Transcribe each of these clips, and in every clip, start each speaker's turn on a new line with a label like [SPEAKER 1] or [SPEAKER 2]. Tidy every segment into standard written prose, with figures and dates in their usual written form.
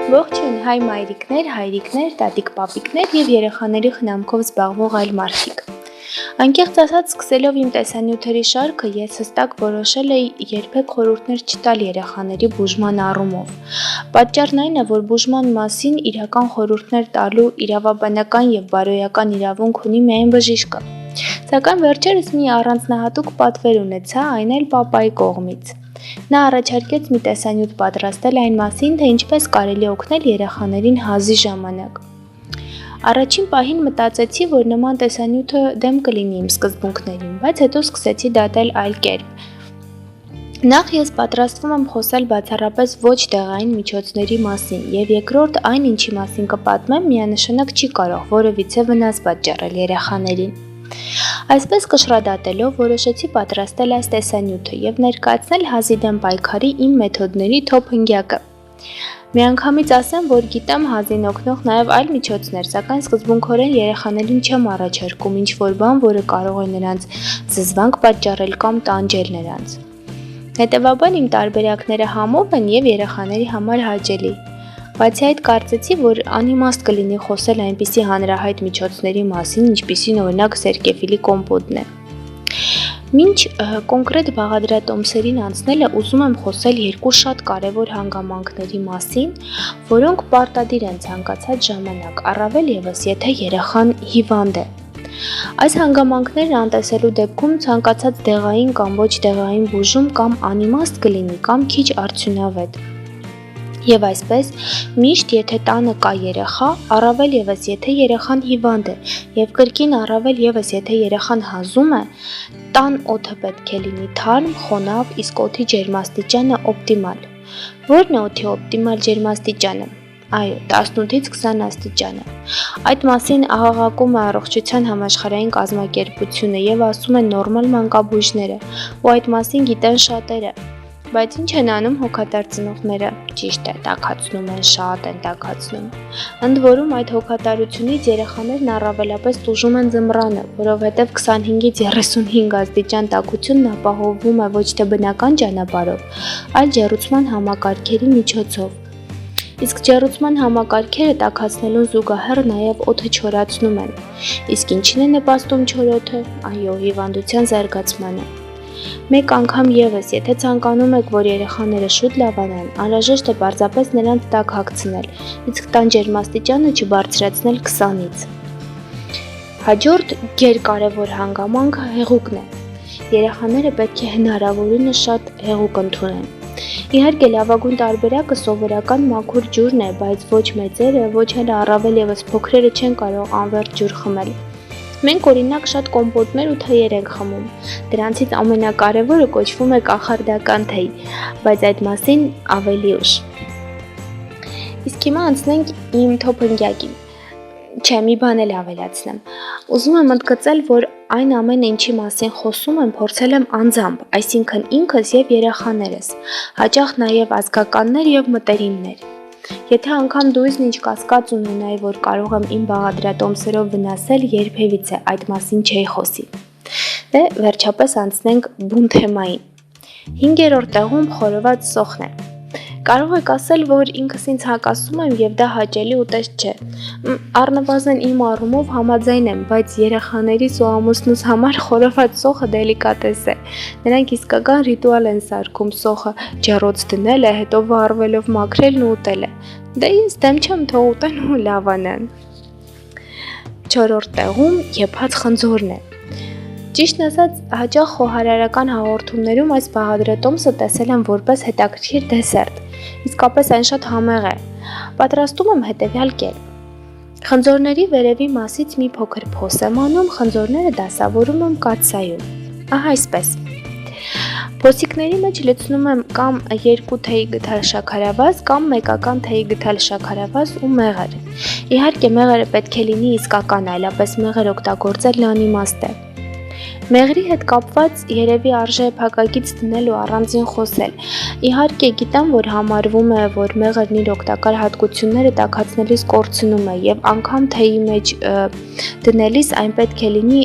[SPEAKER 1] Ողջույն հայ մայրիկներ, հայրիկներ, տատիկ-պապիկներ եւ երեխաների խնամքով զբաղվող այլ մարդիկ։ Անկեղծ ասած, սկսելով իմ տեսանյութերի շարքը, ես հստակ որոշել էի երբեք խորհուրդներ չտալ երեխաների բուժման առումով։ Պատճառն այն է, որ բուժման մասին իրական խորհուրդներ տալու իրավաբանական եւ բարոյական իրավունք ունի միայն բժիշկը։ Սակայն վերջերս մի առանձնահատուկ պատվեր ունեցա, այն էլ պապայի կողմից։ Նա առաջարկեց մի տեսանյութ պատրաստել այն մասին, թե ինչպես կարելի է օգնել երեխաներին հազի ժամանակ։ Առաջին պահին մտածեցի, որ նման տեսանյութը դեմ կլինի իմ սկզբունքներին, բայց հետո սկսեցի դատել այլ կերպ։ Նախ ես պատրաստվում եմ խոսել բացառապես ոչ տեղային միջոցների մասին, եւ երկրորդ այն, ինչի մասին կպատմեմ, միանշանակ չի կարող որևիցե վնաս պատճառել երեխաներին։ Այսպես կշռադատելով որոշեցի պատրաստել այս տեսանյութը եւ ներկայացնել հազի դեմ պայքարի իմ մեթոդների թոփ հնգյակը։ Միանգամից ասեմ, որ գիտեմ հազին օգնող նաեւ այլ միջոցներ, սակայն սկզբունքորեն երեխաներին չեմ առաջարկում ինչ-որ բան, որը կարող է նրանց զզվանք պատճառել կամ տանջել նրանց։ Հետևաբար իմ տարբերակները համով են եւ երեխաների համար հաճելի։ Բացի այդ կարծեցի, որ անիմաստ կլինի խոսել այնպիսի հանրահայտ միջոցների մասին, ինչպիսին օրինակ սերկեֆիլի կոմպոտն է։ Մինչ կոնկրետ բաղադրատոմսերին անցնելը ուզում եմ խոսել երկու շատ կարևոր հանգամանքների մասին, որոնք պարտադիր են ցանկացած ժամանակ, առավել ևս եթե երեխան հիվանդ է։ Այս հանգամանքներն անտեսելու դեպքում ցանկացած դեղային կամ ոչ դեղային բուժում կամ անիմաստ կլինի կամ քիչ արդյունավետ։ Եվ այսպես, միշտ եթե տանը կա երեխա, առավել ևս եթե երեխան հիվանդ է, եւ կրկին առավել ևս եթե երեխան հազում է, տան օդը պետք է լինի թարմ, խոնավ, իսկ օդի ջերմաստիճանը օպտիմալ։ Ո՞րն է օդի օպտիմալ ջերմաստիճանը։ Այո, 18-ից 20 աստիճան է։ Այդ մասին աղաղակում է Առողջության համաշխարհային կազմակերպությունը եւ ասում են նորմալ մանկաբույժները, ու այդ մասին գիտեն շատերը։ Բայց ինչ են անում հոգատար ծնողները, ճիշտ է, տաքացնում են, շատ են տաքացնում։ Ընդ որում այդ հոգատարությունից երեխաներն առավելապես տուժում են ձմռանը, որովհետև 25-ից 35 աստիճան տաքությունն ապահովվում է ոչ թե բնական ճանապարհով, այլ ջեռուցման համակարգերի միջոցով։ Իսկ ջեռուցման համակարգերը տաքացնելուն զուգահեռ նաև օդը չորացնում են։ Իսկ ինչին է նպաստում չոր օդը։ Այո, հիվանդության զարգացմանը։ Մեկ անգամ ևս, եթե ցանկանում եք, որ երեխաները շուտ լավանան, անհրաժեշտ է պարզապես նրանց տաք հագցնել, իսկ տան ջերմաստիճանը չբարձրացնել 20-ից։ Հաջորդ գերկարևոր հանգամանքը հեղուկն է։ Երեխաները պետք է հնարավորինս շատ հեղուկ ընդունեն։ Իհարկե լավագույն տարբերակը սովորական մաքուր ջուրն է, բայց ոչ մեծերը, ոչ էլ առավել ևս փոքրերը չեն կարող անվերջ ջուր խմել։ Մենք օրինակ շատ կոմպոտներ ու թեյեր ենք խմում։ Դրանցից ամենակարևորը կոչվում է կախարդական թեյ, բայց այդ մասին ավելի ուշ։ Իսկ հիմա անցնենք իմ թոփ հնգյակին։ Չէ, մի բան էլ ավելացնեմ։ Ուզում եմ ընդգծել, որ այն ամենը, ինչի մասին խոսում եմ, փորձել եմ անձամբ, այսինքն ինքս եւ երեխաներս, հաճախ նաեւ ազգականներ եւ մտերիմներ։ Եթե անգամ դու ինչ կասկած ունենայի, որ կարող եմ իմ բաղադրատոմսերով վնասել, երբևիցե այդ մասին չէի խոսի։ Դե վերջապես անցնենք բուն թեմային։ 5-րդ տեղում խորոված սոխն է։ Կարող եք ասել, որ ինքս ինձ հակասում եմ եւ դա հաճելի ուտեստ չէ։ Առնվազն իմ առումով համաձայն եմ, բայց երեխաներիս ու ամուսնուս համար խորոված սոխը դելիկատես է։ Նրանք իսկական ռիտուալ են սարքում սոխը ջեռոց դնելը, հետո վառվելով մաքրելն ու ուտելը։ Դե ես դեմ չեմ, թող ուտեն ու լավանան։ 4-րդ տեղում եփած խնձորն է։ Ճիշտն ասած, հաճախ խոհարարական հաղորդումներում այս բաղադրատոմսը տեսել եմ որպես հետաքրքիր դեսերտ, իսկապես այն շատ համեղ է։ Պատրաստում եմ հետևյալ կերպ։ Խնձորների վերևի մասից մի փոքր փոս եմ անում, խնձորները դասավորում եմ կաթսայում։ Ահա այսպես։ Փոսիկների մեջ լցնում եմ կամ 2 թեյ գդալ շաքարավազ կամ մեկական թեյ գդալ շաքարավազ ու մեղր։ Իհարկե մեղրը պետք է լինի իսկական, այլապես մեղր օգտագործելն անիմաստ է։ Մեղրի հետ կապված երևի արժե փակագից դնել ու առանձին խոսել։ Իհարկե գիտեմ, որ համարվում է, որ մեղրն իր օգտակար հատկությունները տաքացնելիս կորցնում է եւ անգամ թեյի մեջ դնելիս այն պետք է լինի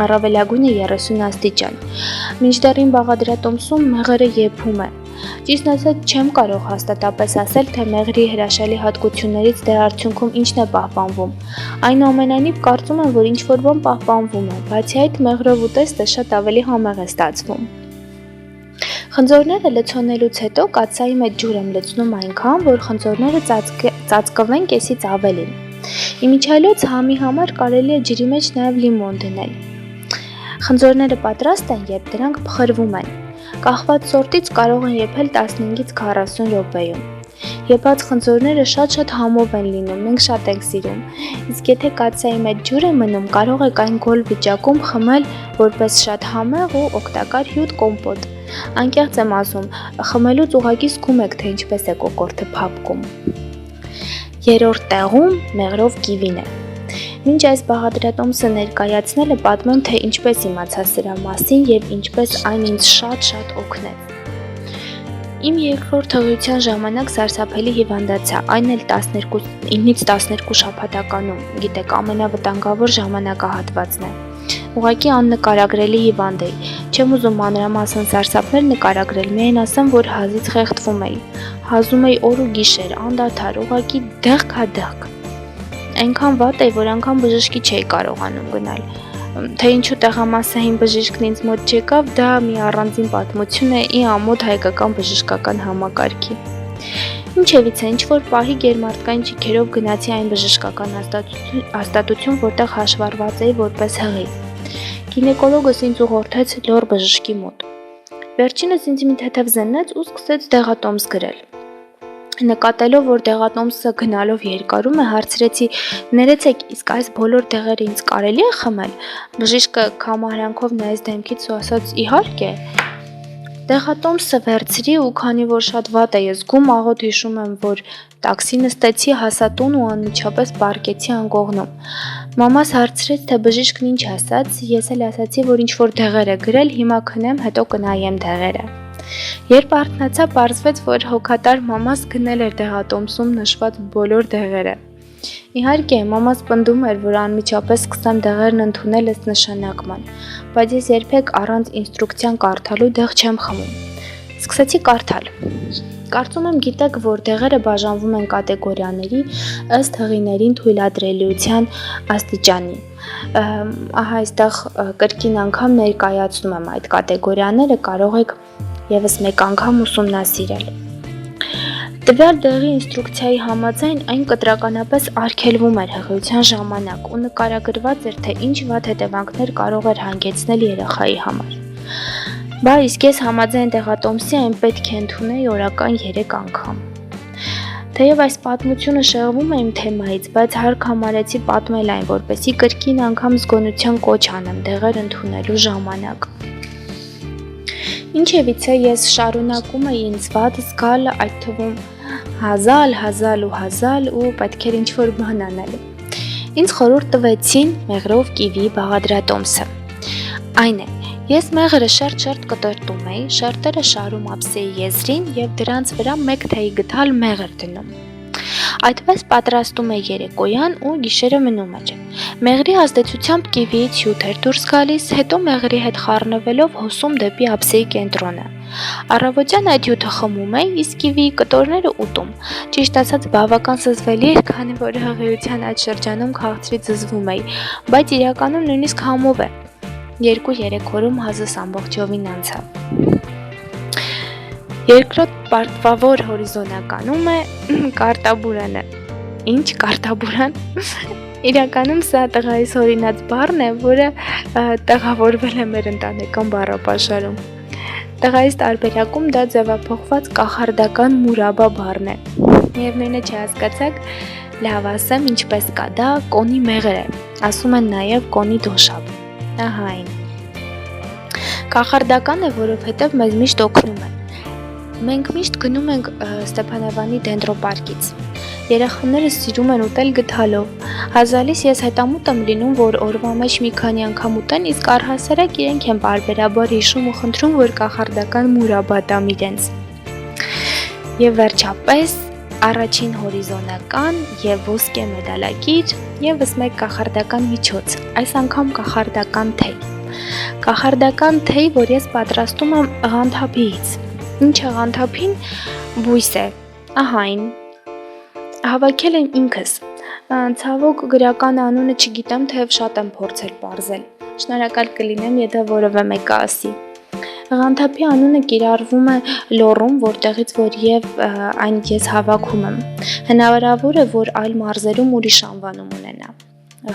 [SPEAKER 1] առավելագույնը 30 աստիճան։ Մինչդեռ իմ բաղադրատոմսում մեղրը եփում է։ Ճիշտն ասած, չեմ կարող հաստատապես ասել, թե մեղրի հրաշալի հատկություններից դե արդյունքում ինչն է պահպանվում։ Այնուամենայնիվ կարծում եմ, որ ինչ-որ բան պահպանվում է, բացի այդ մեղրով ուտեստը շատ ավելի համեղ է ստացվում։ Խնձորները լցոնելուց հետո կաթսայի մեջ ջուր եմ լցնում այնքան, որ խնձորները ծածկվեն կեսից ավելին։ Իմիջիայլոց համի համար կարելի է ջրի մեջ նաև լիմոն դնել։ Խնձորները պատրաստ են, երբ դրանք փխրվում են։ Կախված սորտից կարող են եփել 15-ից 40 րոպեում։ Եփած խնձորները շատ համով են լինում, մենք շատ ենք սիրում։ Իսկ եթե կաթսայի մեջ ջուր է մնում, կարող եք այն գոլ վիճակում խմել որպես շատ համեղ ու օգտակար հյութ կոմպոտ։ Անկեղծ եմ ասում, խմելուց ուղղակի զգում եք, թե ինչպես է կոկորդը փափկում։ Երրորդ տեղում մեղրով կիվին է։ Մինչ այս բաղադրատոմսը ներկայացնելը պատմեմ, թե ինչպես իմացա սրա մասին եւ ինչպես այն ինձ շատ օգնեց։ Իմ երկրորդ հղիության ժամանակ սարսափելի հիվանդացա, այն էլ 9-ից 12 շաբաթականում, գիտեք, ամենավտանգավոր ժամանակահատվածն է։ Ուղղակի աննկարագրելի հիվանդ էի, չեմ ուզում մանրամասն սարսափներ նկարագրել, միայն ասեմ, որ հազից խեղդվում էի, հազում էի օր ու գիշեր, անդադար, ուղղակի դեղք։ Այնքան վատ էի, որ անգամ բժշկի չէի կարողանում գնալ, թե ինչու տեղամասային բժիշկն ինձ մոտ չեկավ, դա մի առանձին պատմություն է ի ամոթ հայկական բժշկական համակարգի։ Ինչևիցե, ինչ-որ պահի գերմարտկային ճիգերով գնացի այն բժշկական հաստատություն, որտեղ հաշվառված էի որպես հղի։ Գինեկոլոգս ինձ ուղղորդեց լոր բժշկի մոտ։ Վերջինս ինձ մի թեթև զննեց ու սկսեց դեղատոմս գրել։ Նկատելով, որ դեղատոմսը գնալով երկարում է, հարցրեցի. «Ներեցեք, իսկ այս բոլոր դեղերը ինձ կարելի է խմել»։ Բժիշկը քամահարանքով նայեց դեմքից ու ասաց. «Իհարկե»։ Դեղատոմսը վերցրի ու քանի որ շատ վատ էի զգում, աղոտ հիշում եմ, որ տաքսի նստեցի, հասա տուն ու անմիջապես պառկեցի անկողնում։ Մամաս հարցրեց, թե բժիշկն ինչ ասաց, ես էլ ասացի, որ ինչ-որ դեղեր է գրել, հիմա քնեմ, հետո կնայեմ դեղերը։ Երբ արթնացա, պարզվեց, որ հոգատար մամաս գնել էր դեղատոմսում նշված բոլոր դեղերը։ Իհարկե, մամաս պնդում էր, որ անմիջապես սկսեմ դեղերն ընդունել ըստ նշանակման, բայց ես երբեք առանց ինստրուկցիան կարդալու դեղ չեմ խմում։ Սկսեցի կարդալ։ Կարծում եմ գիտեք, որ դեղերը բաժանվում են կատեգորիաների ըստ հղիներին թույլատրելիության աստիճանի։ Ահա այստեղ կրկին անգամ ներկայացնում եմ այդ կատեգորիաները, կարող եք եւս մեկ անգամ ուսումնասիրել։ Տվյալ դեղի ինստրուկցիայի համաձայն այն կտրականապես արգելվում էր հղիության ժամանակ ու նկարագրված էր, թե ինչ վատ հետևանքներ կարող էր հանգեցնել երեխայի համար։ Բա իսկ ես համաձայն դեղատոմսի այն պետք է ընդունեի օրական 3 անգամ։ Թեև այս պատմությունը շեղվում է իմ թեմայից, բայց հարկ համարեցի պատմել այն, որպեսզի կրկին անգամ զգոնության կոչ անեմ դեղեր ընդունելու ժամանակ։ Ինչևիցե ես շարունակում էի ինձ վատ զգալ, այդ թվում հազալ ու պետք էր ինչ-որ բան անել։ Ինձ խորհուրդ տվեցին մեղրով կիվի բաղադրատոմսը։ Այն է, ես մեղրը շերտ կտրտում էի, շերտերը շարում ափսեի եզրին եւ դրանց վրա մեկ թեյ գդալ մեղր դնում։ Այդպես պատրաստում էի երեկոյան ու գիշերը մնում էր։ Մեղրի ազդեցությամբ կիվիից հյութ էր դուրս գալիս, հետո մեղրի հետ խառնվելով հոսում դեպի ափսեի կենտրոնը։ Առավոտյան այդ հյութը խմում էի, իսկ կիվիի կտորները ուտում։ Ճիշտ ասած, բավական զզվելի էր, քանի որ հղիության այդ շրջանում քաղցրից զզվում էի, բայց իրականում նույնիսկ համով է։ 2-3 օրում հազս ամբողջովին անցավ։ Երկրորդ պարտվավոր հորիզոնականում է կարտաբուրանը։ Ինչ կարտաբուրան։ Իրականում սա տղայիս հորինած բառն է, որը տեղավորվել է մեր ընտանեկան բառապաշարում։ Տղայիս տարբերակում դա ձևափոխված կախարդական մուրաբա բառն է։ Միևնույնը չհասկացաք, լավ ասեմ, ինչպես կա, դա կոնի մեղր է, ասում են նաև կոնի դոշաբ։ Ահա այն։ Կախարդական է, որովհետև մեզ միշտ օգնում է։ Մենք միշտ գնում ենք Ստեփանավանի դենդրոպարկից։ Երեխաները սիրում են ուտել գդալով։ Հազալիս ես հետամուտ եմ լինում, որ օրվա մեջ մի քանի անգամ ուտեն, իսկ առհասարակ իրենք են բարբերաբար հիշում ու խնդրում, որ կախարդական մուրաբա տամ իրենց։ Եվ վերջապես առաջին հորիզոնական եւ ոսկե մեդալակիր եւս մեկ կախարդական միջոց, այս անգամ կախարդական թեյ։ Կախարդական թեյ, որ ես պատրաստում եմ ղանթափիից։ Ինչ է ղանթափին բույս է, ահա այն, հավաքել եմ ինքս, ցավոք գրական անունը չգիտեմ, թեև շատ եմ փորձել պարզել, շնորհակալ կլինեմ, եթե որևէ մեկը ասի։ Ղանթափի անունը կիրառվում է լոռում, որտեղից որ եւ այն ես հավաքում եմ, հնարավոր է, որ այլ մարզերում ուրիշ անվանում ունենա։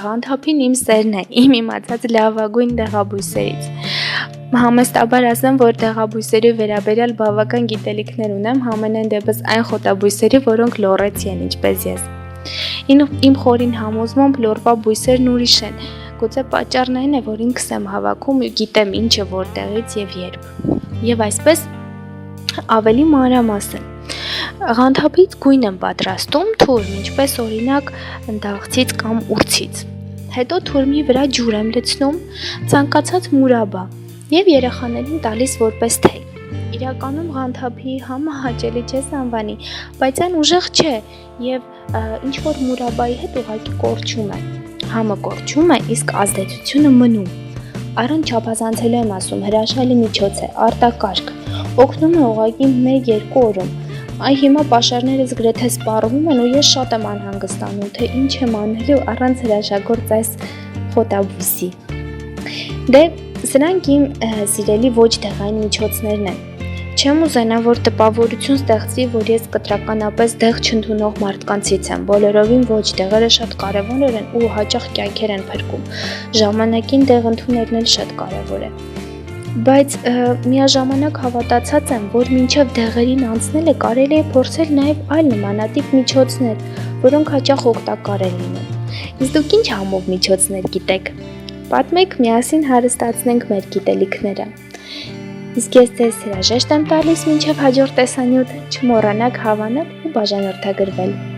[SPEAKER 1] Ղանթափին իմ սերն է, իմ իմացած լավագույն դեղաբույսերից։ Համեստաբար ասեմ, որ դեղաբույսերի վերաբերյալ բավական գիտելիքներ ունեմ, համենայն դեպս այն խոտաբույսերի, որոնք լոռեցի են, ինչպես ես։ Իմ խորին համոզմամբ լոռվա բույսերն ուրիշ են, գուցե պատճառն այն է, որ ինքս եմ հավաքում ու գիտեմ ինչը որտեղից եւ երբ։ Եվ այսպես ավելի մանրամասն։ Ղանթափից գույն եմ պատրաստում թուրմ, ինչպես օրինակ դաղցից կամ ուրցից։ Հետո թուրմի վրա ջուր եմ լցնում, ցանկացած մուրաբա եւ երեխաներին տալիս որպես թեյ։ Իրականում ղանթափի համը հաճելի չէ անվանի, բայց այն ուժեղ չէ եւ ինչ որ մուրաբայի հետ ուղղակի կորչում է։ Համը կորչում է, իսկ ազդեցությունը մնում։ Առանց չափազանցելու եմ ասում, հրաշալի միջոց է, արտակարգ։ Օգնում է ուղղակի 1-2 օրում։ Այ հիմա պաշարներս գրեթե սպառվում են ու ես շատ եմ անհանգստանում, թե ինչ եմ անելու առանց հրաշագործ այս խոտաբույսի։ Դե սրանք իմ սիրելի ոչ դեղային միջոցներն են։ Չեմ ուզենա, որ տպավորություն ստեղծվի, որ ես կտրականապես դեղ չընդունող մարդկանցից եմ, բոլորովին ոչ, դեղերը շատ կարևոր են ու հաճախ կյանքեր են փրկում, ժամանակին դեղ ընդունելն էլ շատ կարևոր է։ Բայց միաժամանակ հավատացած եմ, որ մինչև դեղերին անցնելը կարելի է փորձել նաև այլ նմանատիպ միջոցներ, որոնք հաճախ օգտակար են լինում։ Իսկ դուք ինչ համով միջոցներ գիտեք։ Պատմեք, միասին հարստացնենք մեր գիտելիքները։ Իսկ ես ձեզ հրաժեշտ եմ տալիս մինչև հաջորդ տեսանյութ, չմոռանաք հավանել ու բաժանորդագրվել։